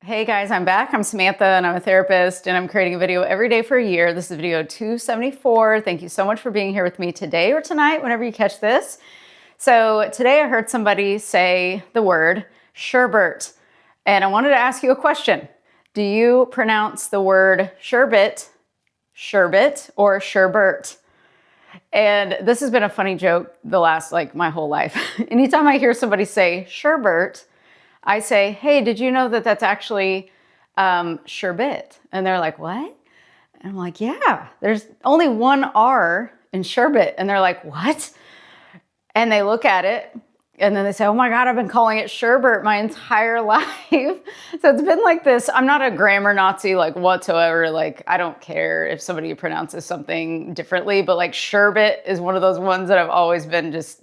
Hey guys, I'm back. I'm Samantha and I'm a therapist and I'm creating a video every day for a year. This is video 274. Thank you so much for being here with me today or tonight, whenever you catch this. So today I heard somebody say the word Sherbert and I wanted to ask you a question. Do you pronounce the word Sherbet, Sherbet, or Sherbert? And this has been a funny joke the last, my whole life. Anytime I hear somebody say Sherbert, I say, hey, did you know that that's actually Sherbet? And they're like, what? And I'm like, yeah, there's only one R in Sherbet. And they're like, what? And they look at it and then they say, oh my God, I've been calling it Sherbert my entire life. So it's been like this. I'm not a grammar Nazi whatsoever. I don't care if somebody pronounces something differently, but Sherbet is one of those ones that I've always been just,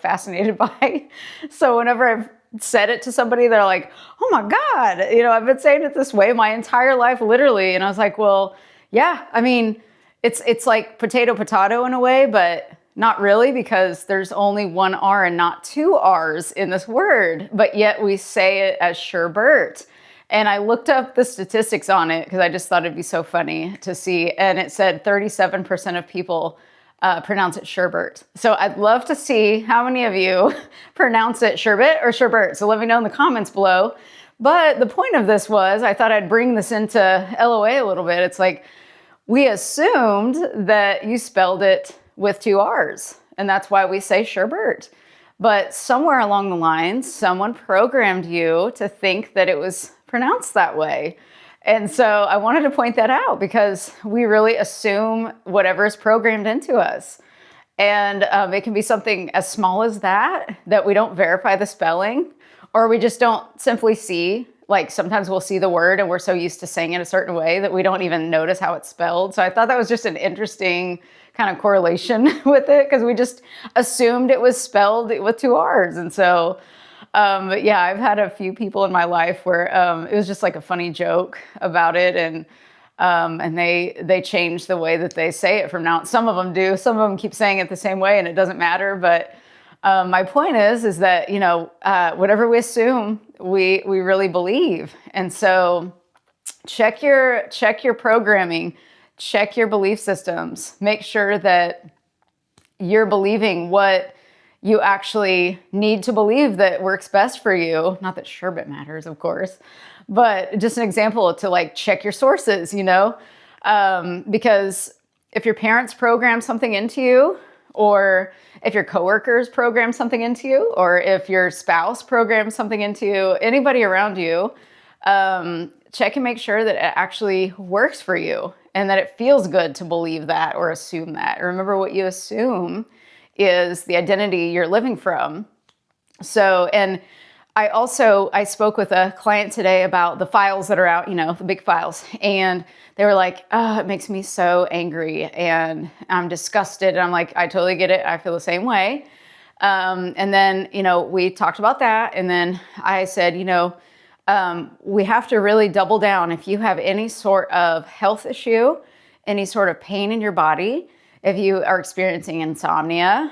fascinated by. So whenever I've said it to somebody, they're like, oh my God, I've been saying it this way my entire life, literally. And I was like, well, yeah, it's like potato in a way, but not really, because there's only one R and not two R's in this word, but yet we say it as Sherbert. And I looked up the statistics on it because I just thought it'd be so funny to see. And it said 37% of people pronounce it Sherbert. So I'd love to see how many of you pronounce it Sherbet or Sherbert. So let me know in the comments below. But the point of this was, I thought I'd bring this into LOA a little bit. It's like, we assumed that you spelled it with two R's, and that's why we say Sherbert. But somewhere along the lines, someone programmed you to think that it was pronounced that way. And so I wanted to point that out because we really assume whatever is programmed into us. And it can be something as small as that we don't verify the spelling, or we just don't simply see. Sometimes we'll see the word and we're so used to saying it a certain way that we don't even notice how it's spelled. So I thought that was just an interesting kind of correlation with it, because we just assumed it was spelled with two R's. And so but yeah, I've had a few people in my life where it was just like a funny joke about it, and they change the way that they say it from now. Some of them do. Some of them keep saying it the same way, and it doesn't matter. But my point is that whatever we assume, we really believe. And so check your programming, check your belief systems. Make sure that you're believing what you actually need to believe that works best for you. Not that Sherbet matters, of course, but just an example to check your sources, because if your parents program something into you, or if your coworkers program something into you, or if your spouse programs something into you, anybody around you, check and make sure that it actually works for you and that it feels good to believe that or assume that. Remember, what you assume is the identity you're living from. So, and I spoke with a client today about the files that are out, the big files. And they were like, oh, it makes me so angry and I'm disgusted. And I'm like, I totally get it. I feel the same way. And then, we talked about that. And then I said, we have to really double down. If you have any sort of health issue, any sort of pain in your body, if you are experiencing insomnia,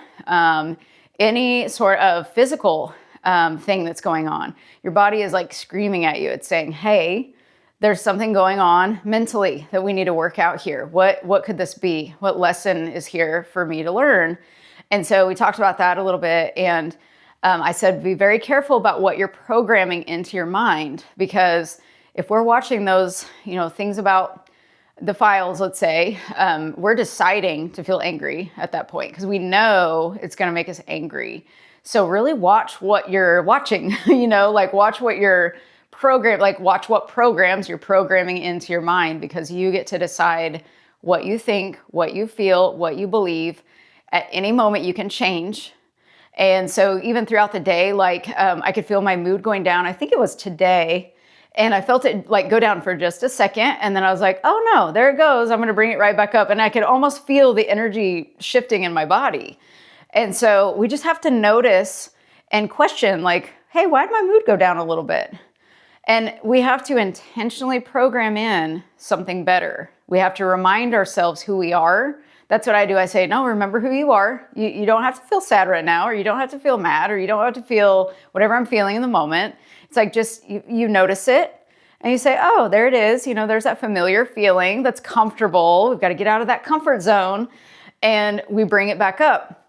any sort of physical thing that's going on, your body is screaming at you. It's saying, hey, there's something going on mentally that we need to work out here. What could this be? What lesson is here for me to learn? And so we talked about that a little bit. And I said, be very careful about what you're programming into your mind, because if we're watching those, things about the files, let's say, we're deciding to feel angry at that point because we know it's going to make us angry. So really watch what you're watching, watch what you're watch what programs you're programming into your mind, because you get to decide what you think, what you feel, what you believe. At any moment you can change. And so even throughout the day, I could feel my mood going down. I think it was today. And I felt it go down for just a second. And then I was like, oh no, there it goes. I'm going to bring it right back up. And I could almost feel the energy shifting in my body. And so we just have to notice and question hey, why did my mood go down a little bit? And we have to intentionally program in something better. We have to remind ourselves who we are. That's what I do. I say, no, remember who you are. You don't have to feel sad right now, or you don't have to feel mad, or you don't have to feel whatever I'm feeling in the moment. It's just, you notice it. And you say, oh, there it is. You know, there's that familiar feeling that's comfortable. We've got to get out of that comfort zone, and we bring it back up.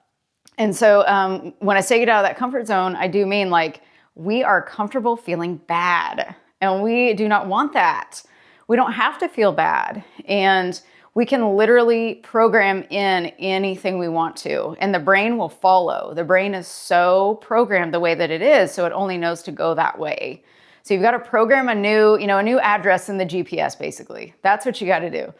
And so when I say get out of that comfort zone, I do mean like we are comfortable feeling bad, and we do not want that. We don't have to feel bad, and we can literally program in anything we want to, and the brain will follow. The brain is so programmed the way that it is, so it only knows to go that way. So you've got to program a new address in the GPS, basically. That's what you got to do.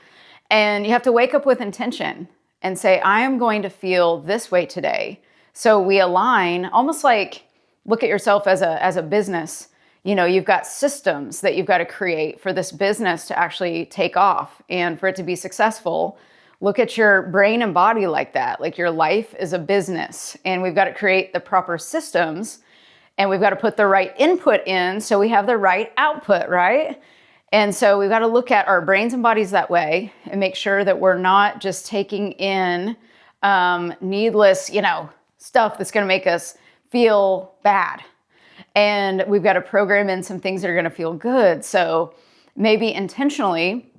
And you have to wake up with intention and say, I am going to feel this way today. So we align, almost like look at yourself as a business. You know, you've got systems that you've got to create for this business to actually take off and for it to be successful. Look at your brain and body like that. Like your life is a business, and we've got to create the proper systems, and we've got to put the right input in so we have the right output, right? And so we've got to look at our brains and bodies that way and make sure that we're not just taking in needless, stuff that's going to make us feel bad. And we've got to program in some things that are going to feel good. So maybe intentionally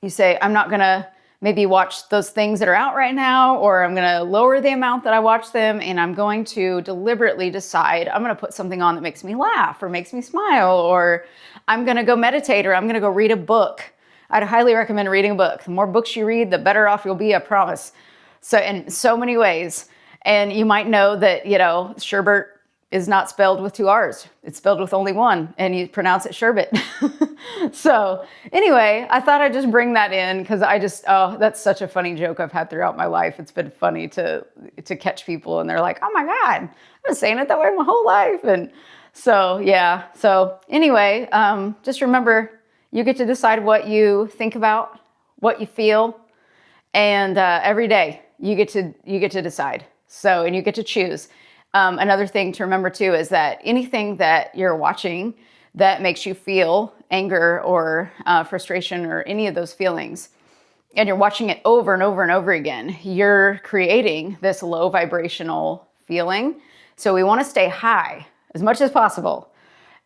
you say, I'm not going to maybe watch those things that are out right now, or I'm going to lower the amount that I watch them, and I'm going to deliberately decide I'm going to put something on that makes me laugh or makes me smile, or I'm going to go meditate, or I'm going to go read a book. I'd highly recommend reading a book. The more books you read, the better off you'll be, I promise. So in so many ways. And you might know that, Sherbert is not spelled with 2 R's. It's spelled with only 1, and you pronounce it Sherbet. So anyway, I thought I'd just bring that in because that's such a funny joke I've had throughout my life. It's been funny to catch people, and they're like, oh my God, I've been saying it that way my whole life. And so, yeah. So anyway, just remember, you get to decide what you think about, what you feel, and every day you get to decide. So, and you get to choose. Another thing to remember too is that anything that you're watching that makes you feel anger or frustration or any of those feelings, and you're watching it over and over and over again, you're creating this low vibrational feeling. So we want to stay high as much as possible.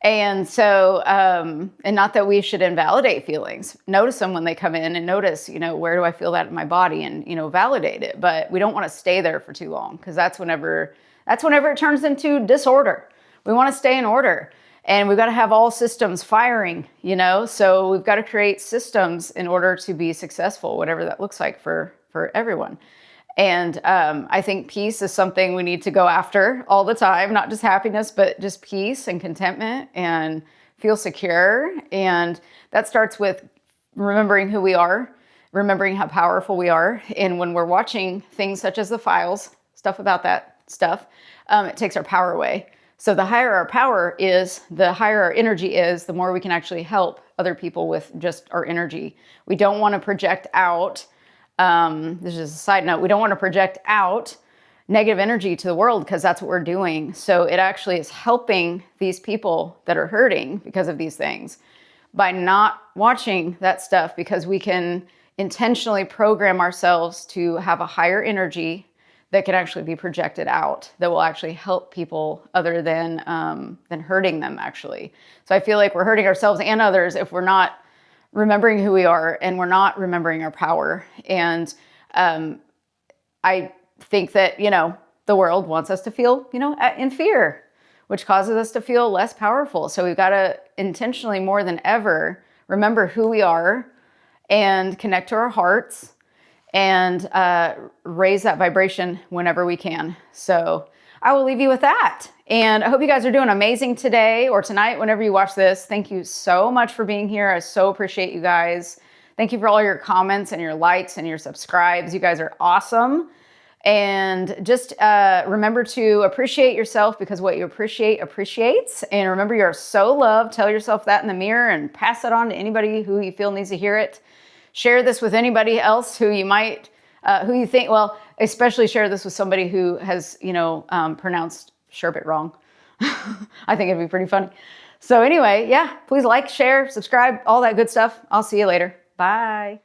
And so, and not that we should invalidate feelings. Notice them when they come in, and notice, where do I feel that in my body, and, validate it. But we don't want to stay there for too long, because that's whenever it turns into disorder. We want to stay in order, and we've got to have all systems firing, so we've got to create systems in order to be successful, whatever that looks like for everyone. And I think peace is something we need to go after all the time, not just happiness, but just peace and contentment and feel secure. And that starts with remembering who we are, remembering how powerful we are. And when we're watching things such as the files, stuff about that stuff, it takes our power away. So the higher our power is, the higher our energy is, the more we can actually help other people with just our energy. We don't want to project out. This is a side note. We don't want to project out negative energy to the world, because that's what we're doing. So it actually is helping these people that are hurting because of these things by not watching that stuff, because we can intentionally program ourselves to have a higher energy that can actually be projected out, that will actually help people other than hurting them, actually. So I feel like we're hurting ourselves and others if we're not remembering who we are, and we're not remembering our power. And I think that, the world wants us to feel, in fear, which causes us to feel less powerful. So we've got to intentionally, more than ever, remember who we are and connect to our hearts and raise that vibration whenever we can. So I will leave you with that. And I hope you guys are doing amazing today or tonight, whenever you watch this. Thank you so much for being here. I so appreciate you guys. Thank you for all your comments and your likes and your subscribes. You guys are awesome. And just remember to appreciate yourself, because what you appreciate appreciates. And remember, you're so loved. Tell yourself that in the mirror and pass it on to anybody who you feel needs to hear it. Share this with anybody else who you might, who you think, especially share this with somebody who has, pronounced Sherbet wrong. I think it'd be pretty funny. So anyway, yeah, please like, share, subscribe, all that good stuff. I'll see you later. Bye.